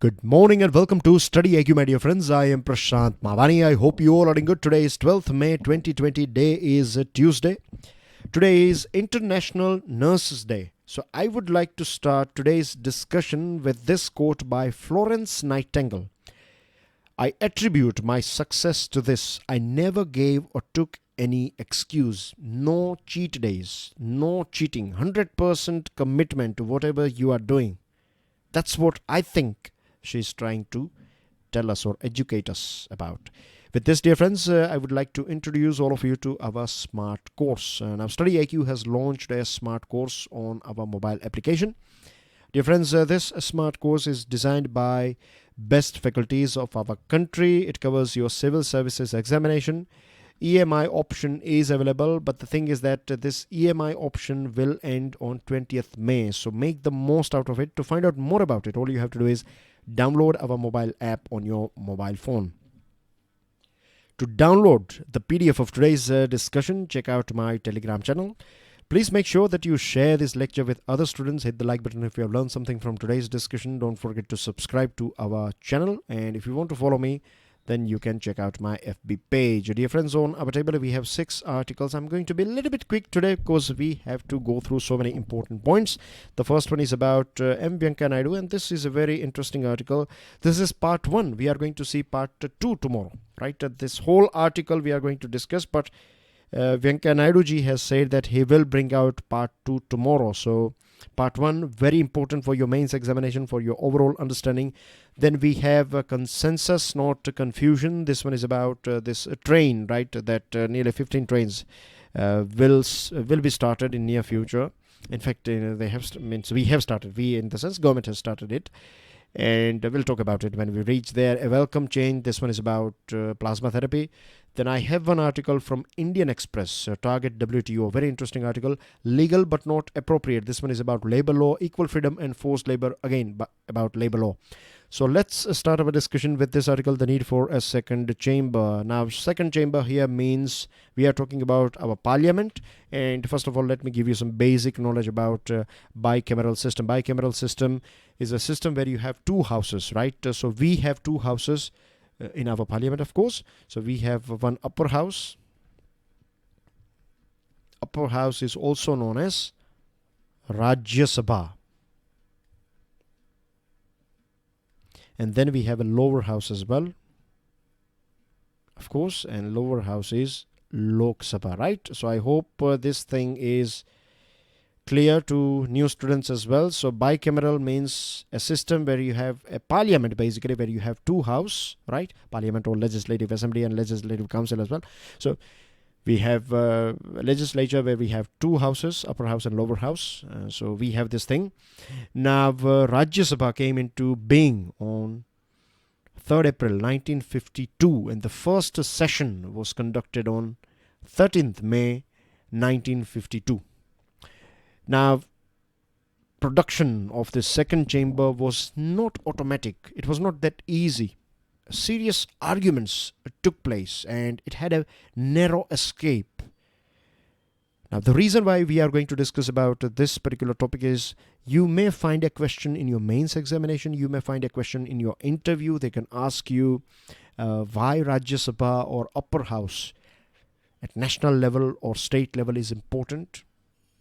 Good morning and welcome to StudyIQ, my dear friends. I am Prashant Mavani. I hope you all are doing good. Today is 12th May 2020. Day is Tuesday. Today is International Nurses Day. So I would like to start today's discussion with this quote by Florence Nightingale. I attribute my success to this. I never gave or took any excuse. No cheat days. No cheating. 100% commitment to whatever you are doing. That's what I think she's trying to tell us or educate us about. With this, dear friends, I would like to introduce all of you to our smart course. Now, StudyIQ has launched a smart course on our mobile application. Dear friends, this smart course is designed by best faculties of our country. It covers your Civil Services Examination. EMI option is available, but the thing is that this EMI option will end on 20th May. So make the most out of it. To find out more about it, all you have to do is download our mobile app on your mobile phone. To download the PDF of today's discussion, check out my Telegram channel. Please make sure that you share this lecture with other students. Hit the like button if you have learned something from today's discussion. Don't forget to subscribe to our channel. And if you want to follow me, then you can check out my FB page. Dear friends, on our table we have 6 articles. I'm going to be a little bit quick today because we have to go through so many important points. The first one is about M. Venkaiah Naidu, and this is a very interesting article. This is part 1. We are going to see part 2 tomorrow, right? This whole article we are going to discuss, but Venkaiah Naidu ji has said that he will bring out part 2 tomorrow. So part 1, very important for your mains examination, for your overall understanding. Then we have a consensus, not confusion. This one is about this train, right? That nearly 15 trains will be started in near future. In fact, they have we have started. We, in the sense, government has started it. And we'll talk about it when we reach there. A welcome change. This one is about plasma therapy. Then I have one article from Indian Express, Target WTO. Very interesting article. Legal but not appropriate. This one is about labor law, equal freedom and forced labor. Again, about labor law. So let's start our discussion with this article, the need for a second chamber. Now, second chamber here means we are talking about our parliament. And first of all, let me give you some basic knowledge about bicameral system. Bicameral system is a system where you have 2 houses, right? So we have 2 houses in our parliament, of course. So we have one upper house. Upper house is also known as Rajya Sabha. And then we have a lower house as well, of course, and lower house is Lok Sabha, right? So I hope this thing is clear to new students as well. So bicameral means a system where you have a parliament, basically, where you have 2 houses, right? Parliament or legislative assembly and legislative council as well. So we have a legislature where we have 2 houses, upper house and lower house. So we have this thing. Now, Rajya Sabha came into being on 3rd April 1952, and the first session was conducted on 13th May 1952. Now, production of the second chamber was not automatic. It was not that easy. Serious arguments took place and it had a narrow escape. Now, the reason why we are going to discuss about this particular topic is you may find a question in your mains examination. You may find a question in your interview. They can ask you why Rajya Sabha or upper house at national level or state level is important.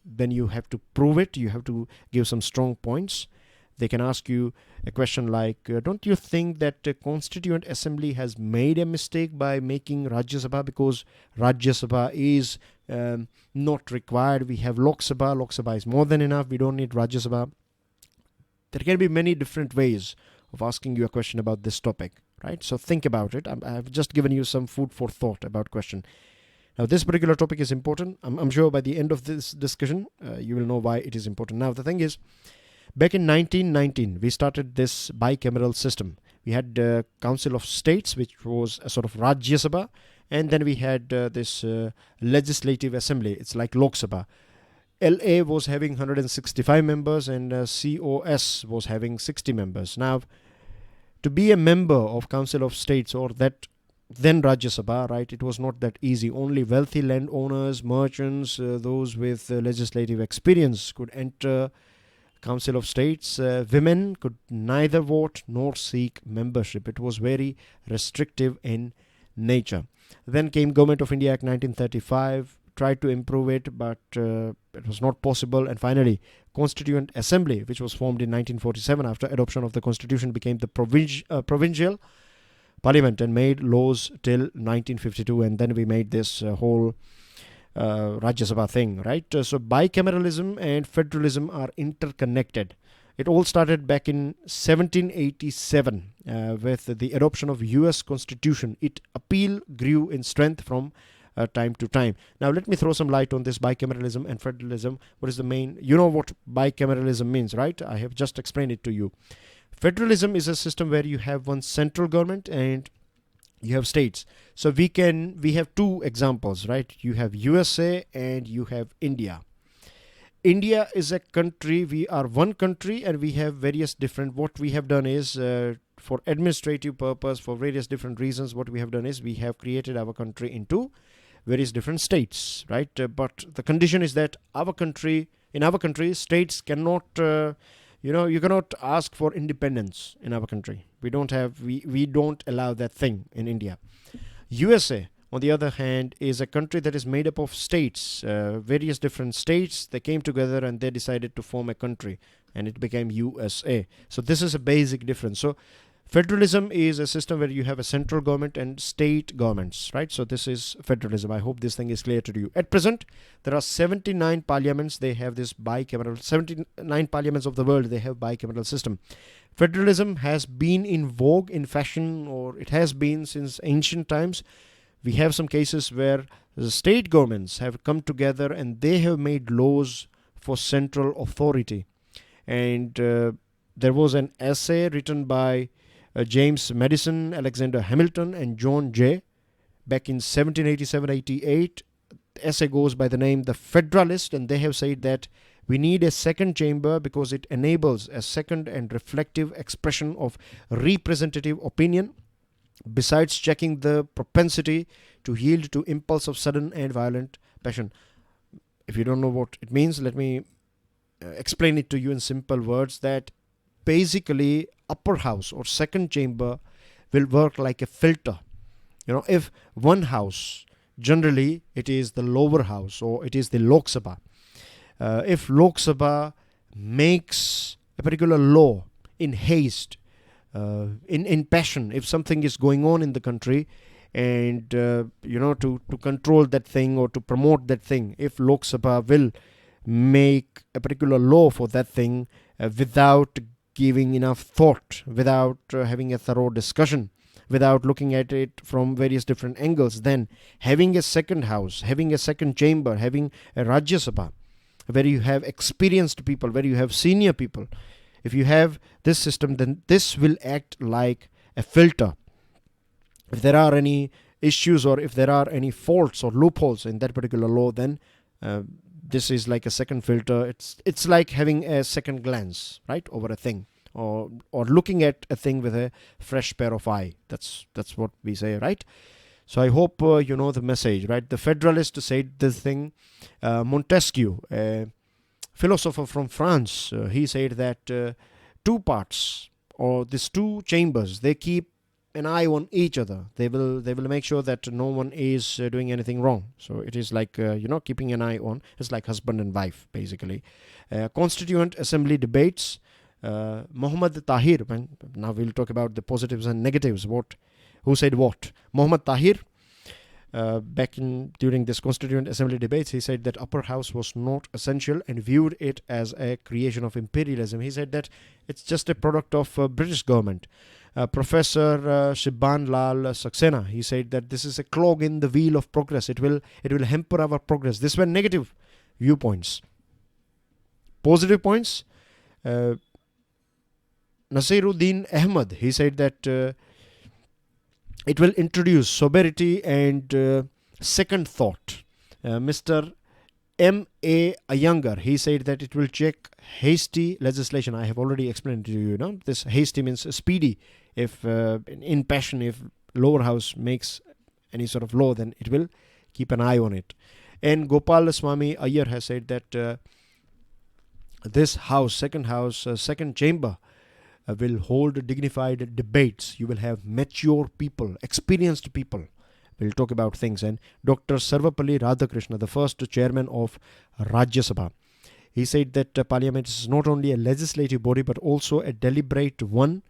Then you have to prove it. You have to give some strong points. They can ask you a question like, don't you think that the Constituent Assembly has made a mistake by making Rajya Sabha, because Rajya Sabha is not required. We have Lok Sabha. Lok Sabha is more than enough. We don't need Rajya Sabha. There can be many different ways of asking you a question about this topic, right? So think about it. I have just given you some food for thought about question. Now, this particular topic is important. I'm sure by the end of this discussion, you will know why it is important. Now, the thing is, back in 1919, we started this bicameral system. We had the Council of States, which was a sort of Rajya Sabha, and then we had this Legislative Assembly. It's like Lok Sabha. LA was having 165 members and COS was having 60 members. Now, to be a member of Council of States or that then Rajya Sabha, right, it was not that easy. Only wealthy landowners, merchants, those with legislative experience could enter Council of States, women could neither vote nor seek membership. It was very restrictive in nature. Then came Government of India Act 1935, tried to improve it, but it was not possible. And finally, Constituent Assembly, which was formed in 1947 after adoption of the Constitution, became the provincial parliament and made laws till 1952. And then we made this whole Rajya Sabha thing, right? So bicameralism and federalism are interconnected. It all started back in 1787 with the adoption of US Constitution. Its appeal grew in strength from time to time. Now let me throw some light on this bicameralism and federalism. What is the main? You know what bicameralism means, right? I have just explained it to you. Federalism is a system where you have one central government and you have states. So we have two examples, right? You have USA and you have India. India is a country. We are one country and we have various different. What we have done is for administrative purpose, for various different reasons, what we have done is we have created our country into various different states, right? But the condition is that in our country, states cannot, you cannot ask for independence in our country. We don't allow that thing in India. USA, on the other hand, is a country that is made up of states, various different states. They came together and they decided to form a country, and it became USA. So this is a basic difference. So federalism is a system where you have a central government and state governments, right? So this is federalism. I hope this thing is clear to you. At present, there are 79 parliaments. They have this bicameral, 79 parliaments of the world. They have bicameral system. Federalism has been in vogue, in fashion, or it has been since ancient times. We have some cases where the state governments have come together and they have made laws for central authority. And there was an essay written by James Madison, Alexander Hamilton, and John Jay back in 1787-88. The essay goes by the name The Federalist, and they have said that we need a second chamber because it enables a second and reflective expression of representative opinion, besides checking the propensity to yield to impulse of sudden and violent passion. If you don't know what it means, let me explain it to you in simple words, that basically upper house or second chamber will work like a filter. If one house, generally it is the lower house or it is the Lok Sabha. If Lok Sabha makes a particular law in haste, in passion, if something is going on in the country, and to control that thing or to promote that thing, if Lok Sabha will make a particular law for that thing without giving enough thought, without having a thorough discussion, without looking at it from various different angles, then having a second house, having a second chamber, having a Rajya Sabha, where you have experienced people, where you have senior people, if you have this system, then this will act like a filter. If there are any issues or if there are any faults or loopholes in that particular law, then this is like a second filter. It's like having a second glance, right, over a thing, or looking at a thing with a fresh pair of eye. That's what we say, right? So I hope you know the message, right? The Federalist said this thing. Montesquieu, a philosopher from France, he said that two parts or these two chambers, they keep an eye on each other. They will make sure that no one is doing anything wrong. So it is like keeping an eye on. It's like husband and wife basically. Constituent Assembly debates. Muhammad Tahir. Now we'll talk about the positives and negatives. Who said what? Muhammad Tahir, during this Constituent Assembly debates, he said that upper house was not essential and viewed it as a creation of imperialism. He said that it's just a product of British government. Professor Shibban Lal Saxena, he said that this is a clog in the wheel of progress. It will hamper our progress. These were negative viewpoints. Positive points. Nasiruddin Ahmad, he said that it will introduce sobriety and second thought. Mr. M.A. Iyengar, he said that it will check hasty legislation. I have already explained to you, this hasty means speedy. If in passion, if lower house makes any sort of law, then it will keep an eye on it. And Gopal Swami Iyer has said that this house, second chamber, will hold dignified debates. You will have mature people, experienced people. We'll talk about things. And Dr. Sarvapalli Radhakrishna, the first chairman of Rajya Sabha, he said that Parliament is not only a legislative body but also a deliberate one,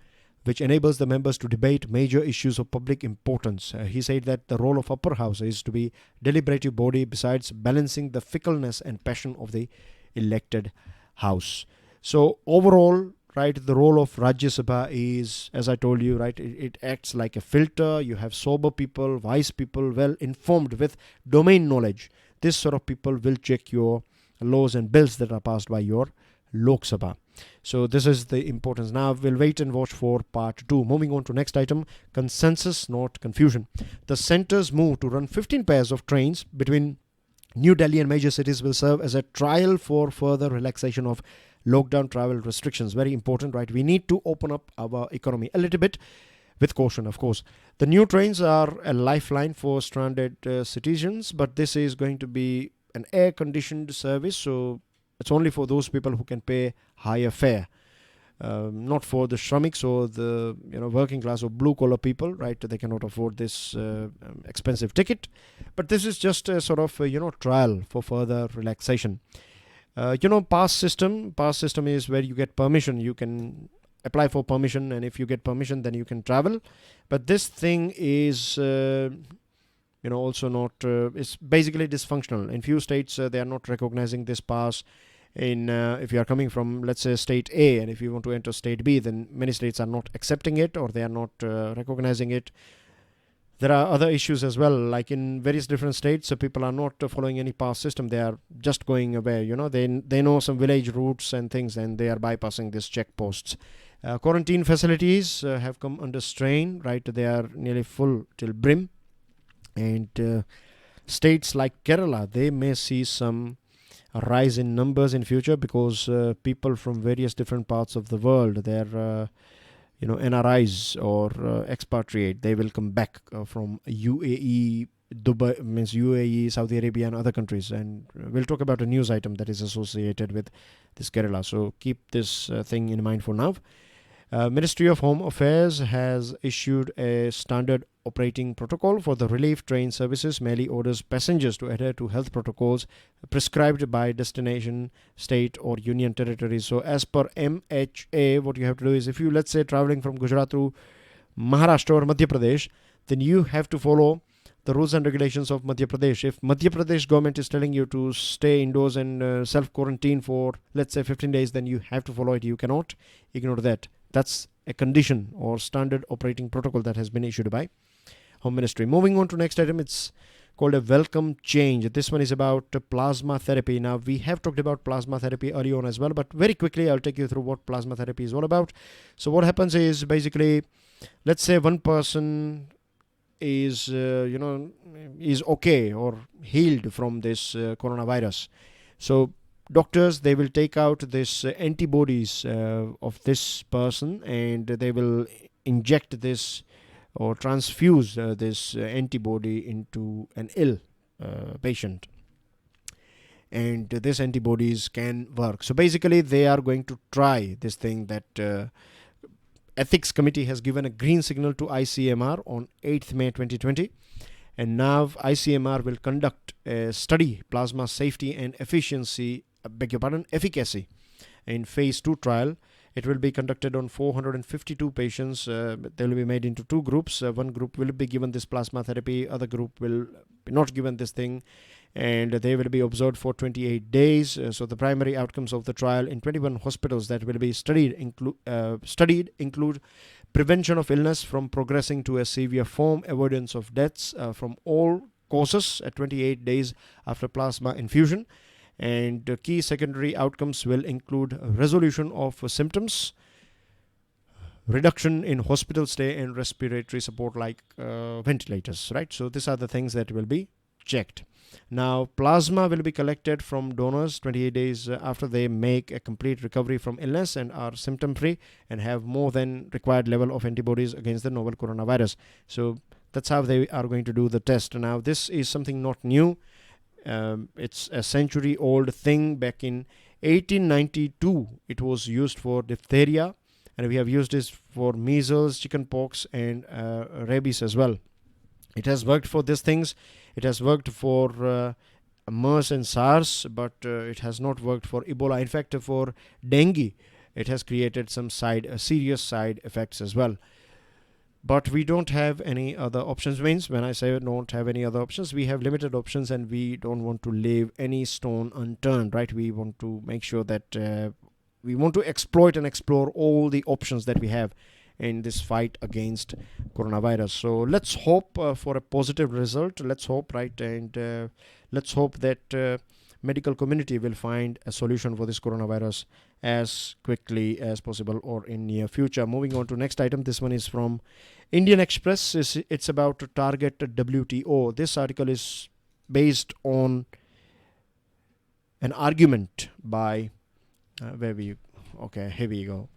which enables the members to debate major issues of public importance. He said that the role of upper house is to be deliberative body besides balancing the fickleness and passion of the elected house. So overall, right, the role of Rajya Sabha is, as I told you, right, it acts like a filter. You have sober people, wise people, well informed with domain knowledge. This sort of people will check your laws and bills that are passed by your Lok Sabha. So this is the importance. Now we'll wait and watch for part 2. Moving on to next item, consensus, not confusion. The centre's move to run 15 pairs of trains between New Delhi and major cities will serve as a trial for further relaxation of lockdown travel restrictions. Very important, right? We need to open up our economy a little bit with caution, of course. The new trains are a lifeline for stranded citizens, but this is going to be an air-conditioned service, so it's only for those people who can pay higher fare, not for the shramiks or the working class or blue-collar people, right? They cannot afford this expensive ticket, but this is just a sort of trial for further relaxation. Pass system is where you get permission. You can apply for permission, and if you get permission, then you can travel. But this thing is also not, it's basically dysfunctional. In few states, they are not recognizing this pass. If you are coming from, let's say, state A, and if you want to enter state B, then many states are not accepting it, or they are not recognizing it. There are other issues as well, like in various different states, so people are not following any pass system. They are just going away. They know some village routes and things, and they are bypassing these checkposts. Quarantine facilities have come under strain, right? They are nearly full till brim. And states like Kerala, they may see some rise in numbers in future because people from various different parts of the world, they're NRIs or expatriate, they will come back from UAE, Dubai, means UAE, Saudi Arabia and other countries. And we'll talk about a news item that is associated with this Kerala. So keep this thing in mind for now. Ministry of Home Affairs has issued a standard operating protocol for the relief train services, merely orders passengers to adhere to health protocols prescribed by destination, state or union territories. So as per MHA, what you have to do is, if you, let's say, traveling from Gujarat to Maharashtra or Madhya Pradesh, then you have to follow the rules and regulations of Madhya Pradesh. If Madhya Pradesh government is telling you to stay indoors and self-quarantine for, let's say, 15 days, then you have to follow it. You cannot ignore that. That's a condition or standard operating protocol that has been issued by Home Ministry. Moving on to next item, it's called a welcome change. This one is about plasma therapy. Now, we have talked about plasma therapy early on as well, but very quickly, I'll take you through what plasma therapy is all about. So what happens is, basically, let's say one person is, is okay or healed from this coronavirus. So doctors, they will take out this antibodies of this person, and they will inject this or transfuse this antibody into an ill patient, and this antibodies can work. So basically, they are going to try this thing that Ethics Committee has given a green signal to ICMR on 8th May 2020. And now ICMR will conduct a study, plasma safety and efficiency, efficacy, in phase 2 trial. It will be conducted on 452 patients. They will be made into two groups. One group will be given this plasma therapy. Other group will be not given this thing. And they will be observed for 28 days. So the primary outcomes of the trial in 21 hospitals that will be studied include prevention of illness from progressing to a severe form, avoidance of deaths from all causes at 28 days after plasma infusion. And key secondary outcomes will include resolution of symptoms, reduction in hospital stay, and respiratory support like ventilators, right? So these are the things that will be checked. Now, plasma will be collected from donors 28 days after they make a complete recovery from illness and are symptom-free and have more than required level of antibodies against the novel coronavirus. So that's how they are going to do the test. Now, this is something not new. It's a century-old thing. Back in 1892 it was used for diphtheria, and we have used this for measles, chickenpox, and rabies as well. It has worked for these things. It has worked for MERS and SARS, but it has not worked for Ebola. In fact, for dengue, it has created some serious side effects as well. But we don't have any other options. Means when I say we don't have any other options, we have limited options, and we don't want to leave any stone unturned, right? We want to make sure that we want to exploit and explore all the options that we have in this fight against coronavirus. So let's hope for a positive result. Let's hope, right? And let's hope that medical community will find a solution for this coronavirus as quickly as possible or in near future. Moving on to next item. This one is from Indian Express. It's about Target WTO. This article is based on an argument by here we go.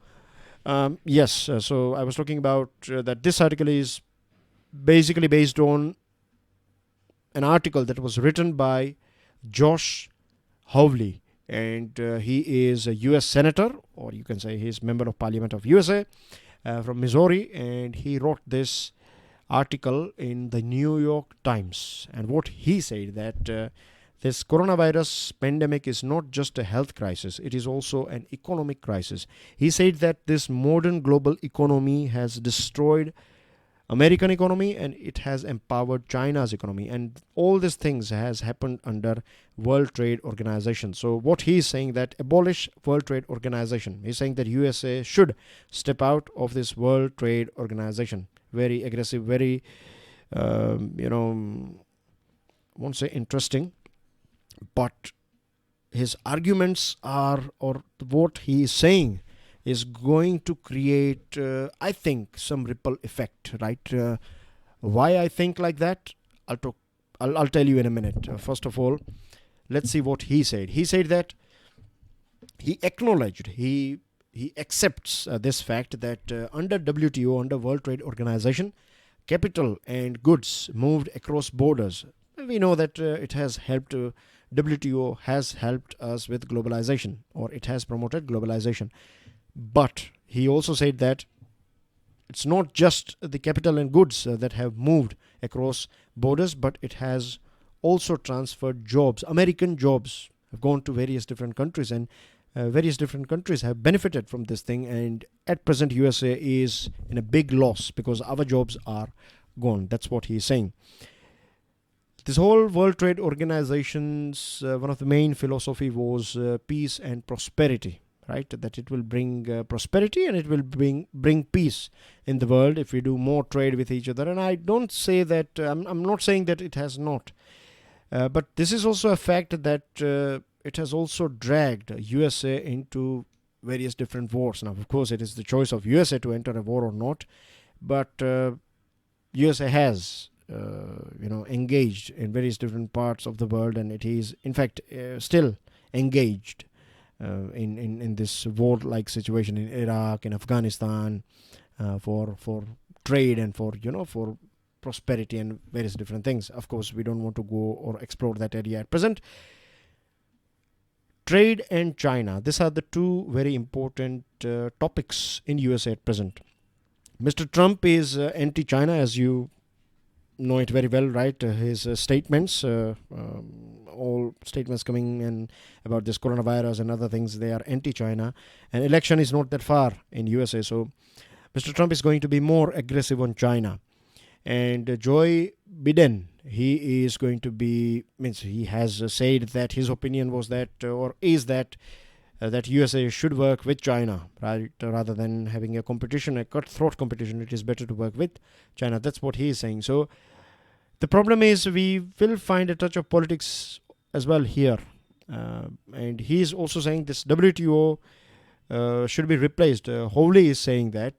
So I was talking about that this article is basically based on an article that was written by Josh Hawley, and he is a US senator, or you can say he's member of Parliament of USA from Missouri, and he wrote this article in the New York Times. And what he said that this coronavirus pandemic is not just a health crisis, it is also an economic crisis. He said that this modern global economy has destroyed American economy and it has empowered China's economy, and all these things has happened under World Trade Organization. So what he is saying that abolish World Trade Organization. He's saying that USA should step out of this World Trade Organization. Very aggressive, very I won't say interesting, but his arguments are, or what he is saying is going to create, I think, some ripple effect, right? Why I think like that, I'll tell you in a minute. First of all, let's see what he said. He said that he acknowledged, he accepts this fact that under WTO, under World Trade Organization, capital and goods moved across borders. We know that it has helped, WTO has helped us with globalization, or it has promoted globalization. But he also said that it's not just the capital and goods that have moved across borders, but it has also transferred jobs. American jobs have gone to various different countries, and various different countries have benefited from this thing. And at present, USA is in a big loss because our jobs are gone. That's what he is saying. This whole World Trade Organization's one of the main philosophy was peace and prosperity. Right, that it will bring prosperity and it will bring peace in the world if we do more trade with each other. And I don't say that, I'm not saying that it has not. But this is also a fact that it has also dragged USA into various different wars. Now, of course, it is the choice of USA to enter a war or not. But USA has, engaged in various different parts of the world, and it is, in fact, still engaged in this war-like situation in Iraq, in Afghanistan, for trade and for prosperity and various different things. Of course, we don't want to go or explore that area at present. Trade and China. These are the two very important topics in USA at present. Mr. Trump is anti-China, as you know it very well, right? His statements, all statements coming in about this coronavirus and other things, they are anti-China. And election is not that far in USA, so Mr. Trump is going to be more aggressive on China. And Joe Biden, he is going to be, he has said that his opinion was that, or is that, that USA should work with China, right? Rather than having a competition, a cutthroat competition, it is better to work with China. That's what he is saying. So the problem is we will find a touch of politics as well here. And he is also saying this WTO should be replaced. Hawley is saying that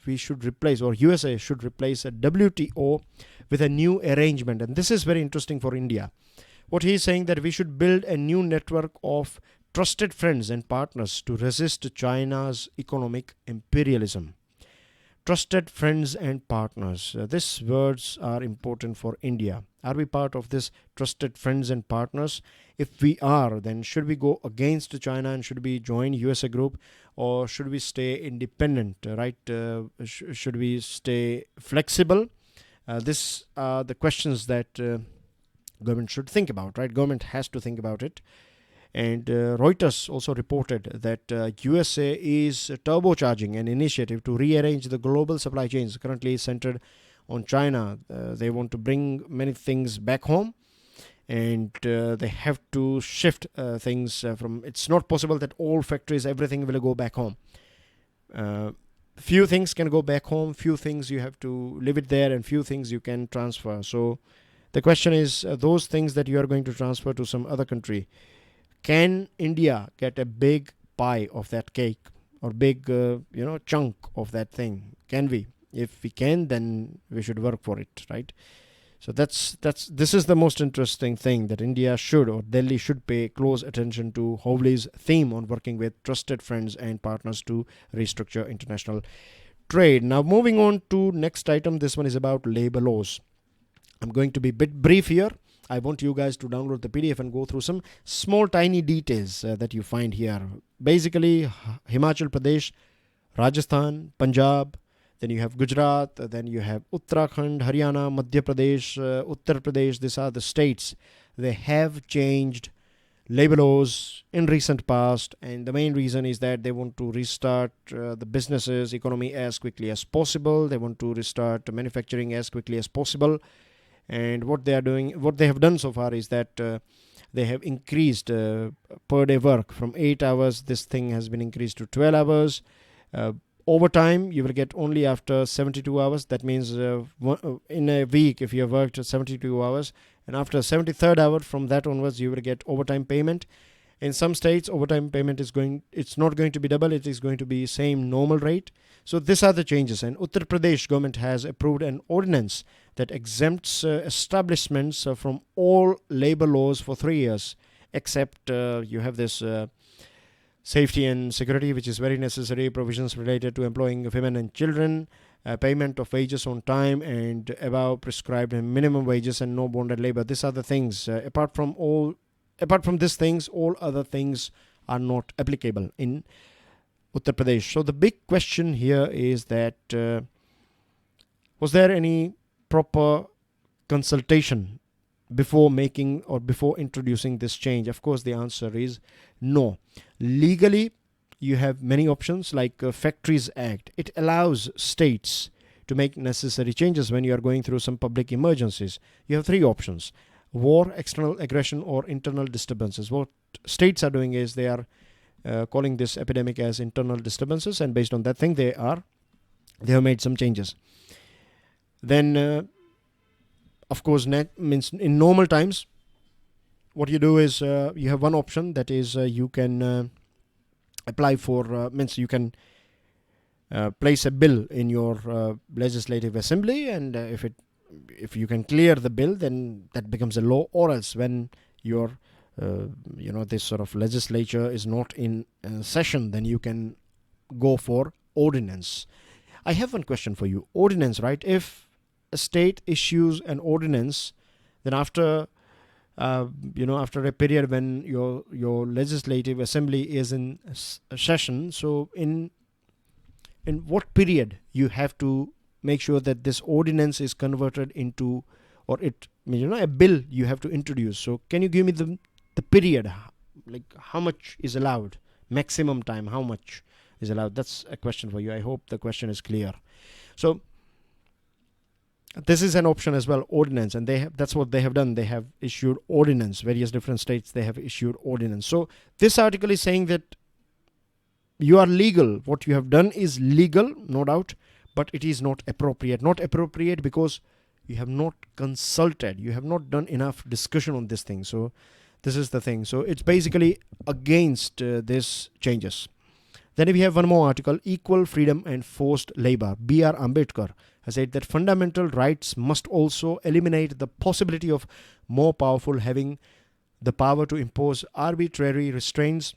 we should replace, or USA should replace a WTO with a new arrangement. And this is very interesting for India. What he is saying that we should build a new network of trusted friends and partners to resist China's economic imperialism. Trusted friends and partners. These words are important for India. Are we part of this trusted friends and partners? If we are, then should we go against China and should we join USA group, or should we stay independent, right? Should we stay flexible? These are the questions that government should think about, right? Government has to think about it. And Reuters also reported that USA is turbocharging an initiative to rearrange the global supply chains currently centered on China. They want to bring many things back home, and they have to shift things from. It's not possible that all factories, everything will go back home. Few things can go back home, few things you have to leave it there, and few things you can transfer. So the question is, those things that you are going to transfer to some other country, can India get a big pie of that cake, or big chunk of that thing? Can we? If we can, then we should work for it, right? So this is the most interesting thing, that India should, or Delhi should, pay close attention to Howley's theme on working with trusted friends and partners to restructure international trade. Now moving on to next item. This one is about labor laws. I'm going to be a bit brief here. I want you guys to download the PDF and go through some small tiny details that you find here. Basically, Himachal Pradesh, Rajasthan, Punjab, then you have Gujarat, then you have Uttarakhand, Haryana, Madhya Pradesh, Uttar Pradesh. These are the states. They have changed labor laws in recent past, and the main reason is that they want to restart the businesses, economy as quickly as possible. They want to restart manufacturing as quickly as possible. And what they have done so far is that they have increased per day work from 8 hours. This thing has been increased to 12 hours. Overtime you will get only after 72 hours. That means in a week, if you have worked 72 hours, and after 73rd hour, from that onwards, you will get overtime payment. In some states, overtime payment it's not going to be double, it is going to be same normal rate. So these are the changes. And Uttar Pradesh government has approved an ordinance that exempts establishments from all labor laws for 3 years, except you have this safety and security, which is very necessary, provisions related to employing women and children, payment of wages on time and above prescribed minimum wages, and no bonded labor. These are the things. Apart from these things, all other things are not applicable in Uttar Pradesh. So the big question here is that was there any proper consultation before making or before introducing this change? Of course, the answer is no. Legally, you have many options, like Factories Act. It allows states to make necessary changes when you are going through some public emergencies. You have 3 options: war, external aggression, or internal disturbances. What states are doing is they are calling this epidemic as internal disturbances, and based on that thing, they have made some changes. Then of course, means in normal times, what you do is you have one option, that is you can apply for, means you can place a bill in your legislative assembly, and if you can clear the bill, then that becomes a law. Or else, when your this sort of legislature is not in session, then you can go for ordinance. I have one question for you. Ordinance, right? If a state issues an ordinance, then after after a period when your legislative assembly is in session, so in what period you have to make sure that this ordinance is converted into, or a bill you have to introduce. So can you give me the period, like how much is allowed, maximum time, how much is allowed? That's a question for you. I hope the question is clear. So this is an option as well, ordinance, and that's what they have done. They have issued ordinance. Various different states, they have issued ordinance. So this article is saying that you are legal. What you have done is legal, no doubt, but it is not appropriate. Not appropriate because you have not consulted. You have not done enough discussion on this thing. So this is the thing. So it's basically against these changes. Then we have one more article, Equal Freedom and Forced Labor. B.R. Ambedkar has said that fundamental rights must also eliminate the possibility of more powerful having the power to impose arbitrary restraints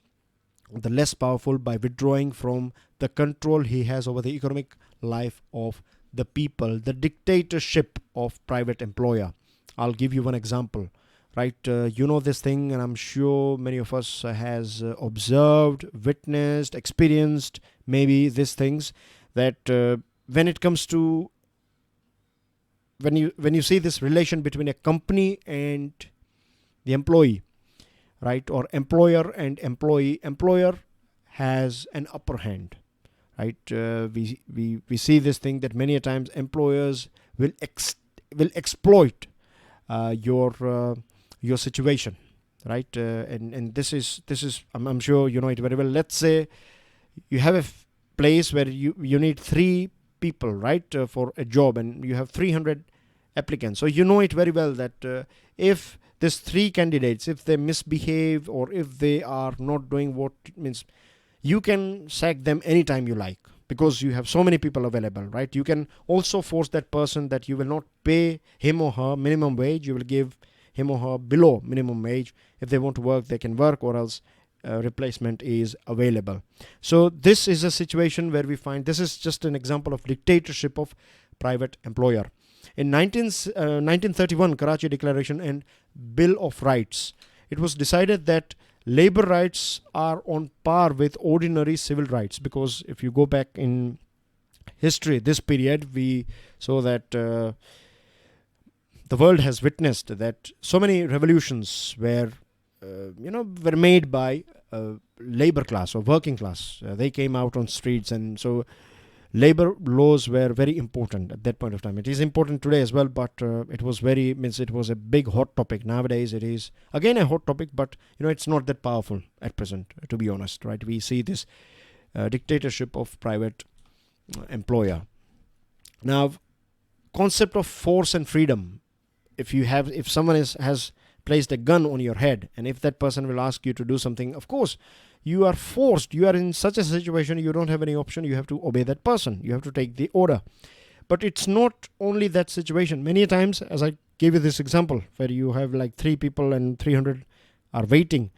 on the less powerful by withdrawing from the control he has over the economic life of the people, the dictatorship of private employer. I'll give you one example, right? You know this thing, and I'm sure many of us has observed, witnessed, experienced maybe these things, that when it comes to when you see this relation between a company and the employee, right, or employer and employee, employer has an upper hand, right? We see this thing that many a times employers will exploit your situation, right? And this is I'm sure you know it very well. Let's say you have a place where you need 3 people, right, for a job, and you have 300 applicants. So you know it very well that if these 3 candidates, if they misbehave or if they are not doing what means, you can sack them anytime you like, because you have so many people available, right? You can also force that person that you will not pay him or her minimum wage. You will give him or her below minimum wage. If they want to work, they can work, or else replacement is available. So this is a situation where we find this is just an example of dictatorship of private employer. In 1931 Karachi Declaration and Bill of Rights, it was decided that labor rights are on par with ordinary civil rights, because if you go back in history, this period, we saw that the world has witnessed that so many revolutions were made by labor class or working class. They came out on streets, and so labor laws were very important at that point of time. It is important today as well, but it was a big hot topic. Nowadays it is again a hot topic, but it's not that powerful at present, to be honest, right? We see this dictatorship of private employer. Now, concept of force and freedom. If someone has placed a gun on your head, and if that person will ask you to do something, of course you are forced. You are in such a situation, you don't have any option. You have to obey that person. You have to take the order. But it's not only that situation. Many times, as I gave you this example, where you have like 3 people and 300 are waiting,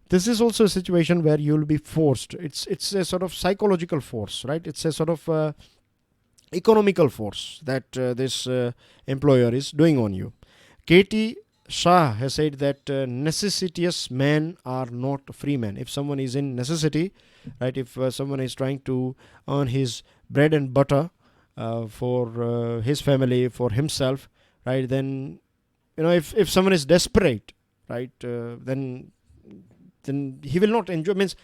this is also a situation where you'll be forced. It's a sort of psychological force, right? It's a sort of economical force that this employer is doing on you. Katie Shah has said that necessitous men are not free men. If someone is in necessity, right, if someone is trying to earn his bread and butter for his family, for himself, right, then if someone is desperate, right, then he will not enjoy. Means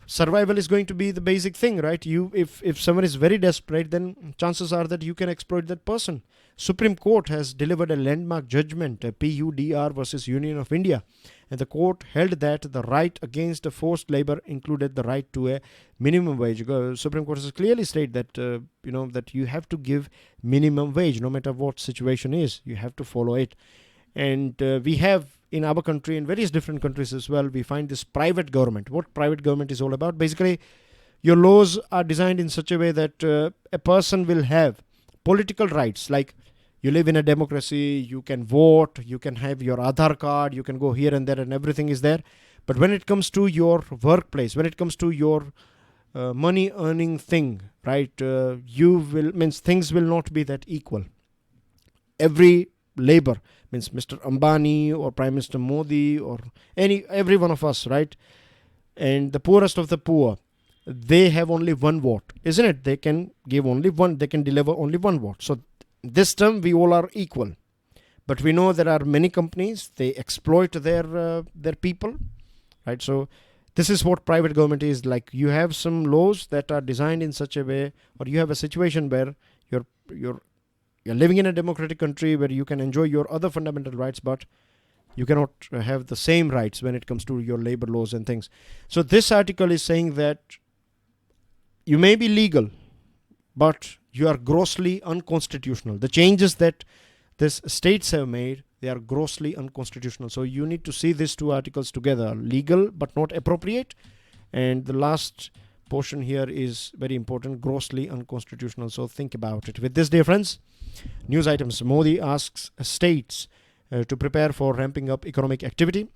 survival is going to be the basic thing, right? If someone is very desperate, then chances are that you can exploit that person. Supreme Court has delivered a landmark judgment, PUDR versus Union of India, and the court held that the right against forced labor included the right to a minimum wage. Supreme Court has clearly stated that that you have to give minimum wage no matter what situation is. You have to follow it, and we have in our country, in various different countries as well, we find this private government. What private government is all about? Basically, your laws are designed in such a way that a person will have political rights. Like, you live in a democracy, you can vote, you can have your Aadhaar card, you can go here and there, and everything is there. But when it comes to your workplace, when it comes to your money earning thing, right, things will not be that equal. Every labor, means Mr. Ambani or Prime Minister Modi or every one of us, right, and the poorest of the poor, they have only one vote, isn't it? They can give only one, they can deliver only one vote. So this term, we all are equal. But we know there are many companies, they exploit their people, right? So this is what private government is like. You have some laws that are designed in such a way, or you have a situation where you're living in a democratic country where you can enjoy your other fundamental rights, but you cannot have the same rights when it comes to your labor laws and things. So this article is saying that you may be legal, but you are grossly unconstitutional. The changes that these states have made, they are grossly unconstitutional. So you need to see these 2 articles together: legal but not appropriate, and the last portion here is very important: grossly unconstitutional. So think about it. With this, dear friends, news items. Modi asks states to prepare for ramping up economic activity.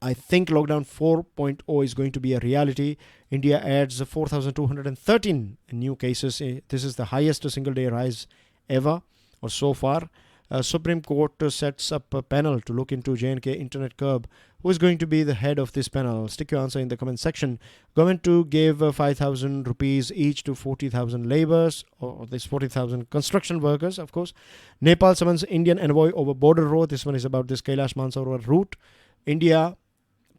I think lockdown 4.0 is going to be a reality. India adds 4,213 new cases. This is the highest single day rise ever or so far. Supreme Court sets up a panel to look into J&K internet curb. Who is going to be the head of this panel? Stick your answer in the comment section. Government to give 5,000 rupees each to 40,000 labourers, or this 40,000 construction workers, of course. Nepal summons Indian envoy over border road. This one is about this Kailash Mansarovar route. India,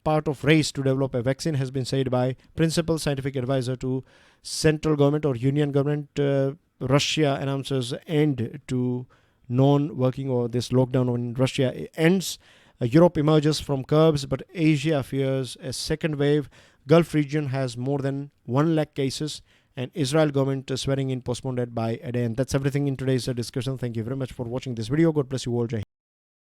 part of race to develop a vaccine, has been said by principal scientific advisor to central government or union government. Russia announces end to non-working, or this lockdown on Russia ends. Europe emerges from curbs, but Asia fears a second wave. Gulf region has more than 1 lakh cases, and Israel government swearing in postponed by a day. And that's everything in today's discussion. Thank you very much for watching this video. God bless you all. Jai Hind.